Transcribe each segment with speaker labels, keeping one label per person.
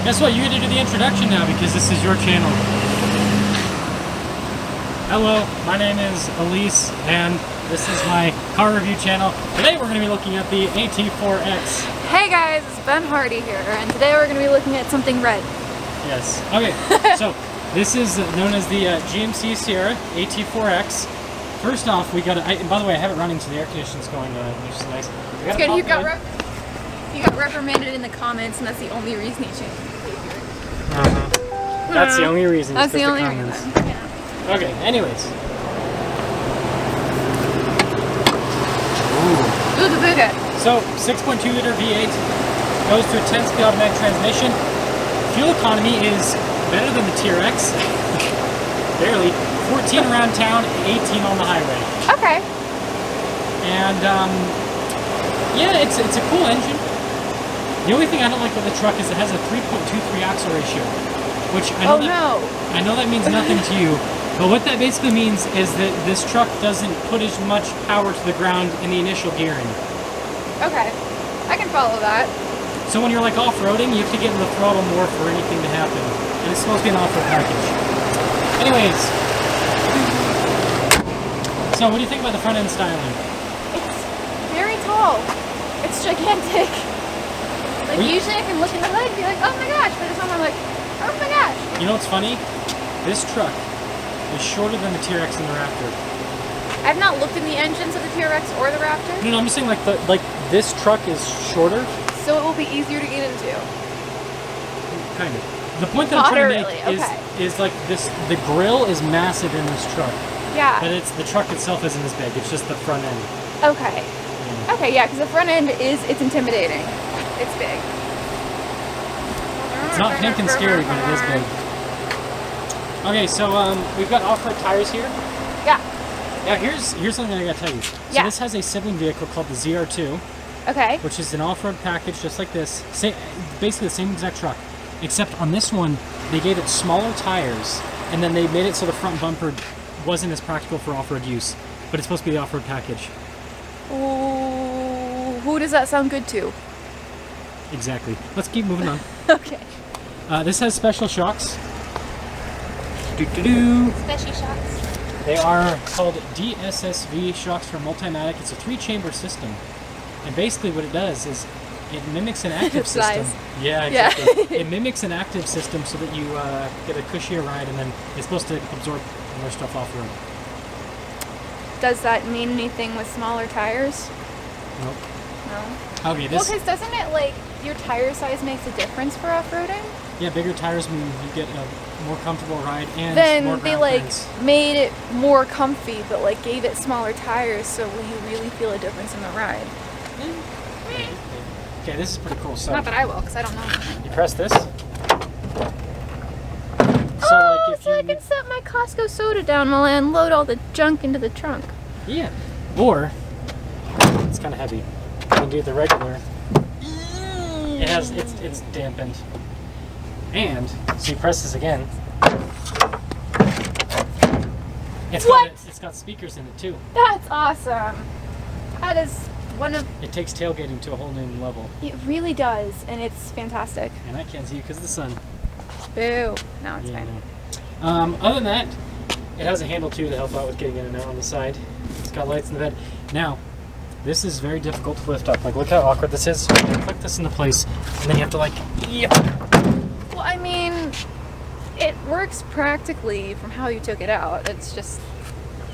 Speaker 1: Guess what? You get to do the introduction now because this is your channel. Hello, my name is Elise, and this is my car review channel. Today we're going to be looking at the AT4X.
Speaker 2: Hey guys, it's Ben Hardy here, and today we're going to be looking at something red.
Speaker 1: Yes. Okay, so this is known as the GMC Sierra AT4X. First off, we got and by the way, I have it running so the air conditioning's going, which is nice.
Speaker 2: It's good. You got reprimanded in the comments, and that's the only reason you changed your behavior.
Speaker 1: That's the only reason.
Speaker 2: That's the only reason. Yeah.
Speaker 1: Okay, anyways.
Speaker 2: Ooh, the booga.
Speaker 1: So, 6.2 liter V8 goes to a 10-speed automatic transmission. Fuel economy is better than the TRX. Barely. 14 around town, 18 on the highway.
Speaker 2: Okay.
Speaker 1: And, yeah, it's a cool engine. The only thing I don't like with the truck is it has a 3.23 axle ratio, which I know that means nothing to you, but what that basically means is that this truck doesn't put as much power to the ground in the initial gearing.
Speaker 2: Okay, I can follow that.
Speaker 1: So when you're like off-roading, you have to get in the throttle more for anything to happen, and it's supposed to be an off-road package. Anyways, so what do you think about the front end styling?
Speaker 2: It's very tall. It's gigantic. Like, usually I can look in the hood and be like, oh my gosh, but this time I'm like, oh my gosh.
Speaker 1: You know what's funny? This truck is shorter than the TRX and the Raptor.
Speaker 2: I've not looked in the engines of the TRX or the Raptor.
Speaker 1: No, I'm just saying like this truck is shorter.
Speaker 2: So it will be easier to get into.
Speaker 1: Kind of. The point that I'm trying to make is like this, the grill is massive in this truck.
Speaker 2: Yeah.
Speaker 1: But the truck itself isn't as big, it's just the front end.
Speaker 2: Okay. Yeah. Okay, yeah, because the front end it's intimidating. It's big.
Speaker 1: It's not pink and scary, but it is big. Okay, so we've got off-road tires here.
Speaker 2: Yeah.
Speaker 1: Now here's something I gotta tell you. So this has a sibling vehicle called the ZR2.
Speaker 2: Okay.
Speaker 1: Which is an off-road package just like this. Basically the same exact truck. Except on this one, they gave it smaller tires, and then they made it so the front bumper wasn't as practical for off-road use. But it's supposed to be the off-road package.
Speaker 2: Ooh, who does that sound good to?
Speaker 1: Exactly. Let's keep moving on.
Speaker 2: Okay.
Speaker 1: This has special shocks. Special
Speaker 2: shocks.
Speaker 1: They are called Dssv Shocks for Multimatic. It's a 3-chamber system. And basically what it does is it mimics an active system. Yeah, exactly. It mimics an active system so that you get a cushier ride, and then it's supposed to absorb more stuff off-road.
Speaker 2: Does that mean anything with smaller tires?
Speaker 1: Nope.
Speaker 2: No?
Speaker 1: Okay,
Speaker 2: well, because doesn't it, like, your tire size makes a difference for off-roading?
Speaker 1: Yeah, bigger tires mean you get a more comfortable ride and
Speaker 2: then
Speaker 1: more
Speaker 2: they,
Speaker 1: ground
Speaker 2: like,
Speaker 1: clearance.
Speaker 2: made it more comfy, but, like, gave it smaller tires, so will you really feel a difference in the ride?
Speaker 1: Okay, this is pretty cool. So
Speaker 2: not that I will, because I don't know.
Speaker 1: You press this.
Speaker 2: So I can set my Costco soda down while I unload all the junk into the trunk.
Speaker 1: Yeah. Or, it's kind of heavy. You can do the regular. It has, it's dampened. And, so you press this again. It's got speakers in it too.
Speaker 2: That's awesome. That is one of...
Speaker 1: It takes tailgating to a whole new level.
Speaker 2: It really does, and it's fantastic.
Speaker 1: And I can't see you because of the sun.
Speaker 2: Boo. No, it's fine.
Speaker 1: No. Other than that, it has a handle too to help out with getting in and out on the side. It's got lights in the bed. Now, this is very difficult to lift up. Like, look how awkward this is. You click this into place, and then you have to, like, yep.
Speaker 2: Well, I mean, it works practically from how you took it out. It's just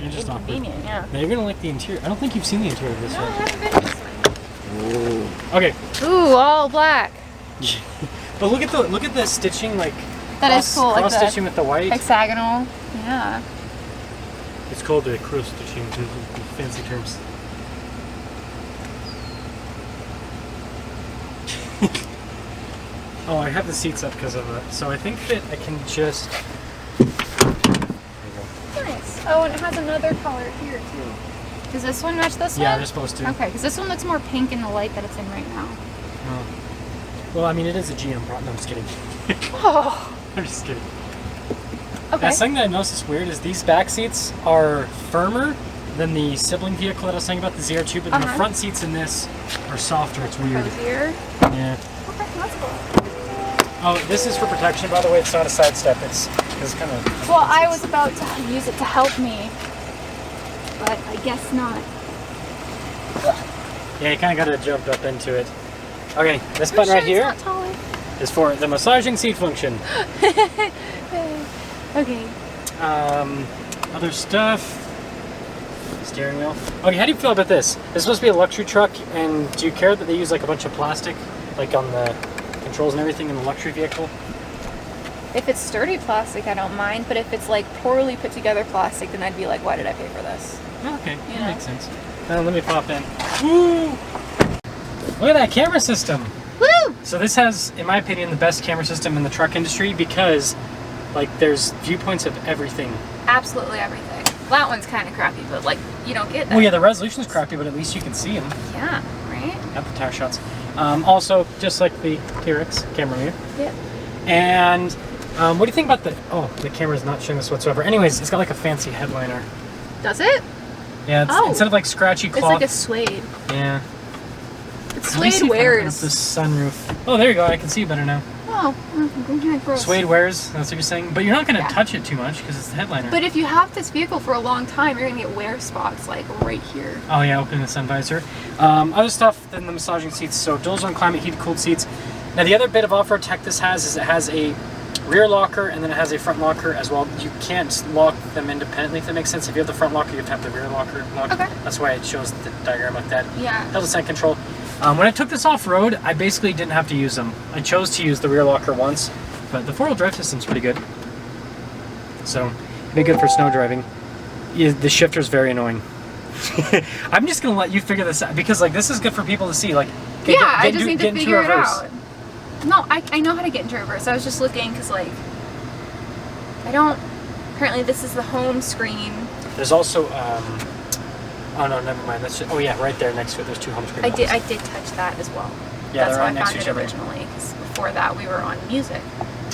Speaker 2: inconvenient, yeah.
Speaker 1: Now, you're going to like the interior. I don't think you've seen the interior of this yet.
Speaker 2: I haven't been this one.
Speaker 1: Ooh. Okay.
Speaker 2: Ooh, all black.
Speaker 1: But look at the stitching, like,
Speaker 2: is cool.
Speaker 1: Cross stitching with the white.
Speaker 2: Hexagonal. Yeah.
Speaker 1: It's called the cross stitching in fancy terms. Oh, I have the seats up because of it. So I think that I can just...
Speaker 2: Nice. Oh, and it has another color here, too. Does this one match this one?
Speaker 1: Yeah, they're supposed to.
Speaker 2: Okay, because this one looks more pink in the light that it's in right now.
Speaker 1: Oh. Well, I mean, it is a GM product. No, I'm just kidding.
Speaker 2: Oh.
Speaker 1: I'm just kidding.
Speaker 2: Okay.
Speaker 1: Now, something that I noticed is weird is these back seats are firmer than the sibling vehicle that I was saying about the ZR2, but then the front seats in this are softer. It's weird.
Speaker 2: Cozier?
Speaker 1: Yeah.
Speaker 2: Okay, that's cool.
Speaker 1: Oh, this is for protection, by the way. It's not a side step. It's kind of...
Speaker 2: Well, I was about to use it to help me, but I guess not.
Speaker 1: Yeah, you kind of got to jump up into it. Okay, this button right here is for the massaging seat function.
Speaker 2: Okay.
Speaker 1: Other stuff. Steering wheel. Okay, how do you feel about this? It's supposed to be a luxury truck, and do you care that they use like a bunch of plastic, like on the controls and everything in the luxury vehicle?
Speaker 2: If it's sturdy plastic, I don't mind, but if it's like poorly put together plastic, then I'd be like, why did I pay for this?
Speaker 1: Okay, that makes sense. Now let me pop in. Woo! Look at that camera system.
Speaker 2: Woo!
Speaker 1: So this has, in my opinion, the best camera system in the truck industry because, like, there's viewpoints of everything.
Speaker 2: Absolutely everything. That one's kind of crappy, but like, you don't get that.
Speaker 1: Well, yeah, the resolution's crappy, but at least you can see them.
Speaker 2: Yeah, right?
Speaker 1: Got the tire shots. Also, just like the AT4X camera here.
Speaker 2: Yep.
Speaker 1: And what do you think about the... Oh, the camera's not showing this whatsoever. Anyways, it's got like a fancy headliner.
Speaker 2: Does it?
Speaker 1: Yeah, it's, instead of like scratchy cloth.
Speaker 2: It's like a suede.
Speaker 1: Yeah.
Speaker 2: It's suede wears.
Speaker 1: The sunroof. Oh, there you go. I can see better now.
Speaker 2: Oh,
Speaker 1: suede wears, that's what you're saying? But you're not going to touch it too much because it's the headliner.
Speaker 2: But if you have this vehicle for a long time, you're going to get wear spots like right here.
Speaker 1: Oh yeah, opening the sun visor. Other stuff than the massaging seats. So dual zone climate heated cooled seats. Now the other bit of off-road tech this has is it has a rear locker and then it has a front locker as well. You can't lock them independently, if that makes sense. If you have the front locker, you have to have the rear locker locked.
Speaker 2: Okay.
Speaker 1: That's why it shows the diagram like that.
Speaker 2: Yeah.
Speaker 1: Hill descent control. When I took this off-road, I basically didn't have to use them. I chose to use the rear locker once, but the four-wheel drive system's pretty good. So, it'd be good for snow driving. Yeah, the shifter's very annoying. I'm just gonna let you figure this out because, like, this is good for people to see. Like, okay,
Speaker 2: I just need to figure it out. No, I know how to get into reverse. I was just looking because, like, I don't. Apparently, this is the home screen.
Speaker 1: There's also oh no, never mind. That's just, oh yeah, right there next to it. There's two home screen.
Speaker 2: I did touch that as well.
Speaker 1: Yeah,
Speaker 2: that's
Speaker 1: they're
Speaker 2: how
Speaker 1: right
Speaker 2: I
Speaker 1: next
Speaker 2: found
Speaker 1: to
Speaker 2: it
Speaker 1: each other.
Speaker 2: originally. Because before that, we were on music.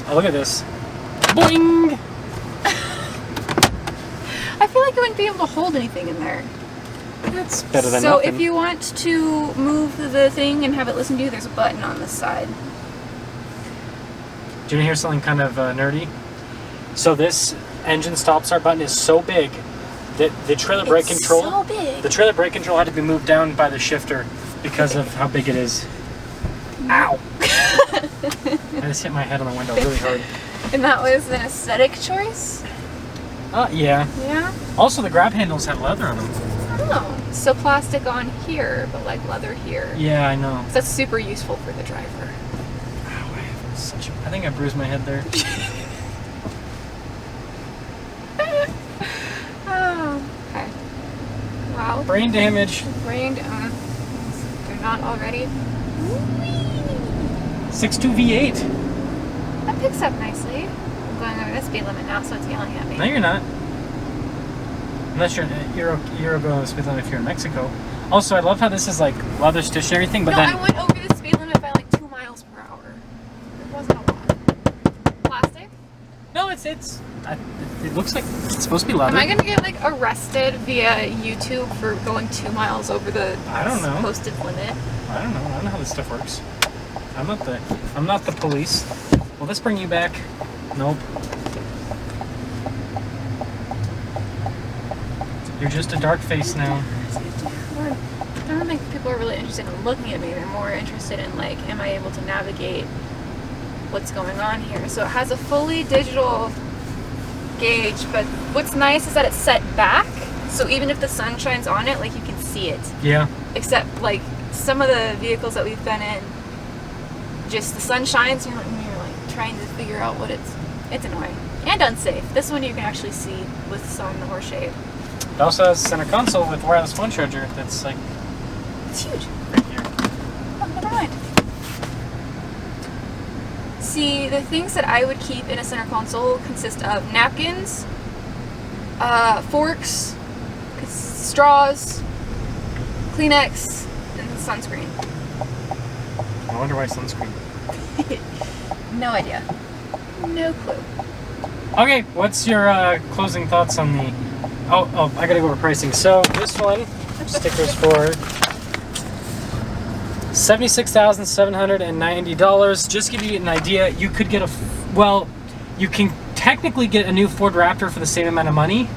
Speaker 1: Oh, look at this. Boing!
Speaker 2: I feel like I wouldn't be able to hold anything in there.
Speaker 1: That's better than
Speaker 2: nothing. So if you want to move the thing and have it listen to you, there's a button on this side.
Speaker 1: Do you want to hear something kind of nerdy? So this engine stop start button is so big that the trailer brake control.
Speaker 2: So big.
Speaker 1: The trailer brake control had to be moved down by the shifter because of how big it is. Ow! I just hit my head on the window really hard.
Speaker 2: And that was an aesthetic choice?
Speaker 1: Yeah.
Speaker 2: Yeah?
Speaker 1: Also, the grab handles have leather on them.
Speaker 2: Oh, so plastic on here, but like leather here.
Speaker 1: Yeah, I know.
Speaker 2: So that's super useful for the driver.
Speaker 1: Ow, I think I bruised my head there.
Speaker 2: Oh, okay. Wow.
Speaker 1: Brain damage.
Speaker 2: They're not already.
Speaker 1: 6.2 V8.
Speaker 2: That picks up nicely. I'm going over the speed limit now, so it's yelling at me.
Speaker 1: No, you're not. Unless you're going the speed limit if you're in Mexico. Also, I love how this is like leather stitched and everything, but then...
Speaker 2: I went over the speed limit by like 2 miles per hour. It wasn't a lot. Plastic?
Speaker 1: No, it looks like it's supposed to be leather.
Speaker 2: Am I going to get like arrested via YouTube for going 2 miles over the posted limit?
Speaker 1: I don't know. I don't know how this stuff works. I'm not the police. Will this bring you back? Nope. You're just a dark face now.
Speaker 2: I don't think people are really interested in looking at me. They're more interested in like, am I able to navigate what's going on here? So it has a fully digital gauge, but what's nice is that it's set back. So even if the sun shines on it, like you can see it.
Speaker 1: Yeah.
Speaker 2: Except like some of the vehicles that we've been in, just the sun shines and you're like trying to figure out what it's annoying and unsafe. This one you can actually see with sun or shade.
Speaker 1: It also has a center console with wireless phone charger that's like...
Speaker 2: It's huge.
Speaker 1: Right here.
Speaker 2: Oh, never mind. See, the things that I would keep in a center console consist of napkins, forks, straws, Kleenex, and sunscreen.
Speaker 1: I wonder why sunscreen.
Speaker 2: No idea. No clue.
Speaker 1: Okay, what's your closing thoughts on the... Oh, I gotta go over pricing. So this one, stickers for $76,790. Just to give you an idea, you could get you can technically get a new Ford Raptor for the same amount of money,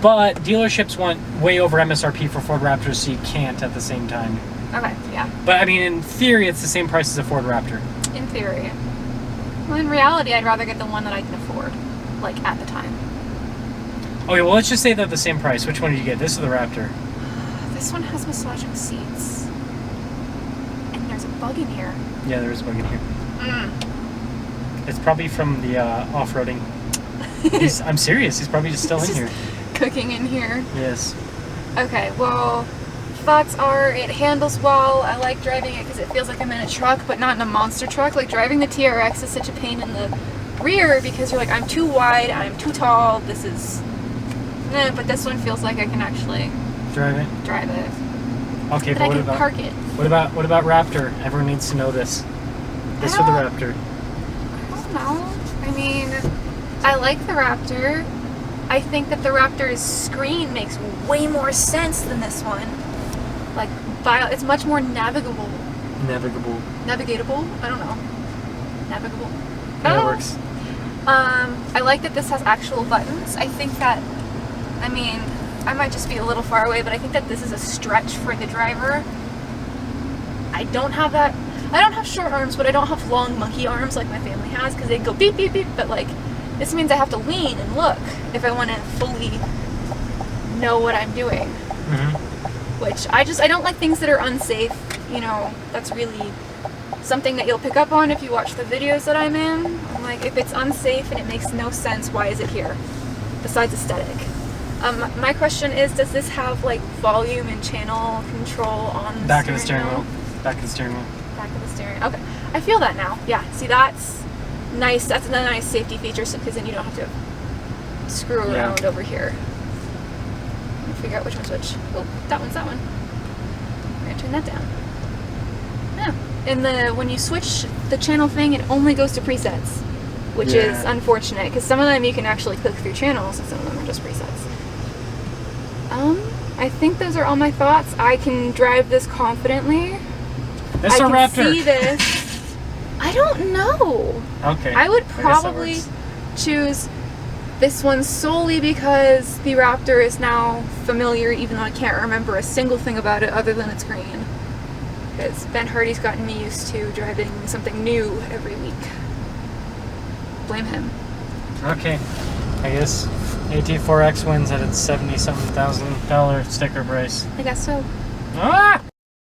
Speaker 1: but dealerships want way over MSRP for Ford Raptors, so you can't at the same time.
Speaker 2: Okay, yeah.
Speaker 1: But I mean, in theory, it's the same price as a Ford Raptor.
Speaker 2: In theory. Well, in reality, I'd rather get the one that I can afford, like, at the time.
Speaker 1: Okay, well, let's just say they're the same price. Which one did you get, this or the Raptor?
Speaker 2: This one has massaging seats. And there's a bug in here.
Speaker 1: Yeah, there is a bug in here. It's probably from the off-roading. I'm serious, he's probably just still in here.
Speaker 2: Cooking in here.
Speaker 1: Yes.
Speaker 2: Okay, well, thoughts are it handles well. I like driving it because it feels like I'm in a truck, but not in a monster truck. Like, driving the TRX is such a pain in the rear because you're like, I'm too wide, I'm too tall, this is... but this one feels like I can actually... Drive it.
Speaker 1: Okay,
Speaker 2: but I can park it.
Speaker 1: What about Raptor? Everyone needs to know this. This or the Raptor?
Speaker 2: I don't know. I mean, I like the Raptor. I think that the Raptor's screen makes way more sense than this one. Like, it's much more navigable. Navigatable? I don't know. Navigable?
Speaker 1: That works.
Speaker 2: I like that this has actual buttons. I think that, I mean, I might just be a little far away, but I think that this is a stretch for the driver. I don't have that. I don't have short arms, but I don't have long monkey arms like my family has because they go beep, beep, beep. But, like, this means I have to lean and look if I want to fully know what I'm doing. Which I don't like things that are unsafe. You know, that's really something that you'll pick up on if you watch the videos that I'm in. I'm like, if it's unsafe and it makes no sense, why is it here? Besides aesthetic. My question is, does this have like volume and channel control on the
Speaker 1: back of the steering wheel? Back of the steering wheel.
Speaker 2: Back of the steering. Okay, I feel that now. Yeah, see, that's nice. That's another nice safety feature because then you don't have to screw around over here. Figure out which one's which. Oh, that one's that one. I'm gonna turn that down. Yeah. And when you switch the channel thing, it only goes to presets, which is unfortunate because some of them you can actually click through channels and some of them are just presets. I think those are all my thoughts. I can drive this confidently.
Speaker 1: This or Raptor? I can
Speaker 2: see this. I don't know.
Speaker 1: Okay.
Speaker 2: I would probably choose this one solely because the Raptor is now familiar, even though I can't remember a single thing about it other than it's green. Because Ben Hardy's gotten me used to driving something new every week. Blame him.
Speaker 1: Okay. I guess AT4X wins at its $70-something thousand sticker price.
Speaker 2: I guess so.
Speaker 1: Ah!